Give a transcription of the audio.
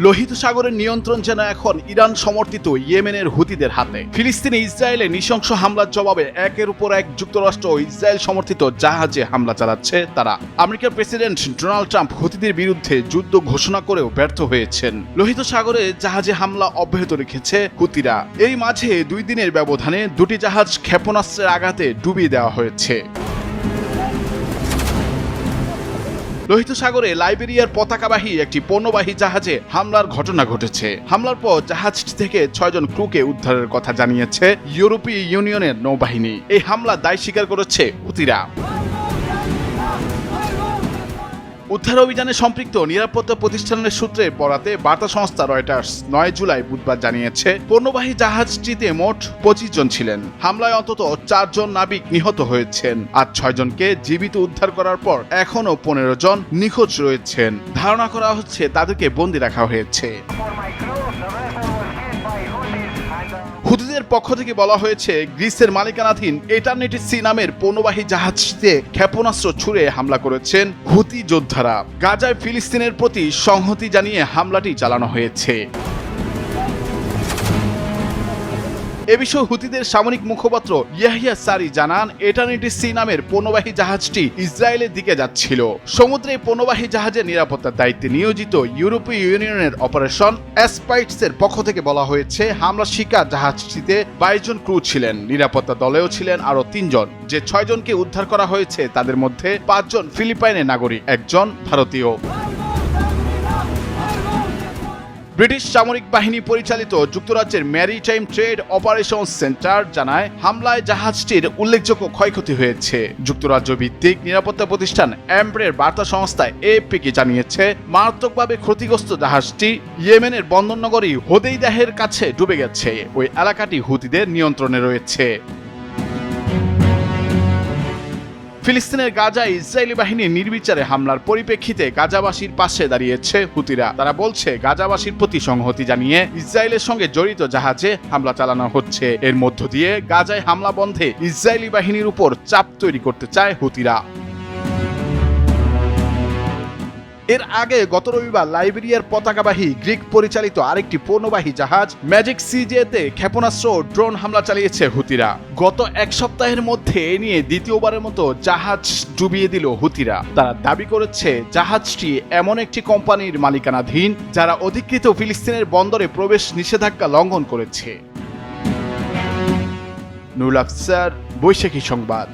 লোহিত সাগরের নিয়ন্ত্রণ যেন এখন ইরান সমর্থিত ইয়েমেনের হুতিদের হাতে। ফিলিস্তিনে ইসরায়েলে নৃশংস হামলার জবাবে একের উপর এক যুক্তরাষ্ট্র ও ইসরায়েল সমর্থিত জাহাজে হামলা চালাচ্ছে তারা। আমেরিকার প্রেসিডেন্ট ডোনাল্ড ট্রাম্প হুতিদের বিরুদ্ধে যুদ্ধ ঘোষণা করেও ব্যর্থ হয়েছেন। লোহিত সাগরে জাহাজে হামলা অব্যাহত রেখেছে হুতিরা। এর মাঝে 2 দিনের ব্যবধানে 2টি জাহাজ ক্ষেপণাস্ত্রের আঘাতে ডুবিয়ে দেওয়া হয়েছে। লোহিত সাগরে লাইবেরিয়ার পতাকাবাহী একটি পণ্যবাহী জাহাজে হামলার ঘটনা ঘটেছে। হামলার পর জাহাজটি থেকে 6 জন ক্রুকে উদ্ধারের কথা জানিয়েছে ইউরোপীয় ইউনিয়নের নৌবাহিনী। এই হামলা দায় স্বীকার করেছে হুতিরা। উদ্ধার অভিযানে সম্পৃক্ত নিরাপত্তা প্রতিষ্ঠানের সূত্রে বরাতে বার্তা সংস্থা রয়টার্স 9 জুলাই বুধবার জানিয়েছে পণ্যবাহী জাহাজটিতে মোট 25 জন ছিলেন। হামলায় অন্তত 4 জন নাবিক নিহত হয়েছেন আর 6 জনকে জীবিত উদ্ধার করার পর এখনও 15 জন নিখোঁজ রয়েছেন। ধারণা করা হচ্ছে তাদেরকে বন্দী রাখা হয়েছে। হুতিদের পক্ষ থেকে বলা হয়েছে গ্রিসের মালিকানাধীন এটারনিটি সি নামের পণ্যবাহী জাহাজটিতে ক্ষেপণাস্ত্র ছুড়ে হামলা করেছেন হুতি যোদ্ধারা। গাজায় ফিলিস্তিনের প্রতি সংহতি জানিয়ে হামলাটি চালানো হয়েছে। এ বিষয়ে হুতিদের সামরিক মুখপাত্র ইয়াহিয়া সারি জানান এটারনিটি সি নামের পণ্যবাহী জাহাজটি ইসরায়েলের দিকে যাচ্ছিল। সমুদ্রে পণ্যবাহী জাহাজের নিরাপত্তার দায়িত্বে নিয়োজিত ইউরোপীয় ইউনিয়নের অপারেশন অ্যাসপাইটসের পক্ষ থেকে বলা হয়েছে হামলা শিকার জাহাজটিতে 22 জন ক্রু ছিলেন। নিরাপত্তা দলেও ছিলেন আরো 3 জন। যে 6 জনকে উদ্ধার করা হয়েছে তাদের মধ্যে 5 জন ফিলিপাইনের নাগরিক, 1 জন ভারতীয়। ব্রিটিশ সামরিক বাহিনী পরিচালিত যুক্তরাজ্যের ম্যারিটাইম ট্রেড অপারেশনস সেন্টার জানায় হামলায় জাহাজটির উল্লেখযোগ্য ক্ষয়ক্ষতি হয়েছে। যুক্তরাজ্য ভিত্তিক নিরাপত্তা প্রতিষ্ঠান অ্যাম্ব্রের বার্তা সংস্থা এএফপিকে জানিয়েছে মারাত্মকভাবে ক্ষতিগ্রস্ত জাহাজটি ইয়েমেনের বন্দরনগরী হোদেইদাহের কাছে ডুবে গেছে। ওই এলাকাটি হুতিদের নিয়ন্ত্রণে রয়েছে। ফিলিস্তিনের গাজায় ইসরায়েলি বাহিনীর নির্বিচারে হামলার পরিপ্রেক্ষিতে গাজাবাসীর পাশে দাঁড়িয়েছে হুতিরা। তারা বলছে গাজাবাসীর প্রতি সংহতি জানিয়ে ইসরায়েলের সঙ্গে জড়িত জাহাজে হামলা চালানো হচ্ছে। এর মধ্য দিয়ে গাজায় হামলা বন্ধে ইসরায়েলি বাহিনীর উপর চাপ তৈরি করতে চায় হুতিরা। এর আগে গত রবিবার লাইবেরিয়ার পতাকাবাহী গ্রিক পরিচালিত আরেকটি পণ্যবাহী জাহাজ ম্যাজিক সিজেতে ক্ষেপণাস্ত্র ও ড্রোন হামলা চালিয়েছে হুতিরা। গত 1 সপ্তাহের মধ্যে এ নিয়ে দ্বিতীয়বারের মতো জাহাজ ডুবিয়ে দিল হুতিরা। তারা দাবি করেছে জাহাজটি এমন একটি কোম্পানির মালিকানাধীন যারা অধিকৃত ফিলিস্তিনের বন্দরে প্রবেশ নিষেধাজ্ঞা লঙ্ঘন করেছে। নুরুল আফসার, বৈশাখী সংবাদ।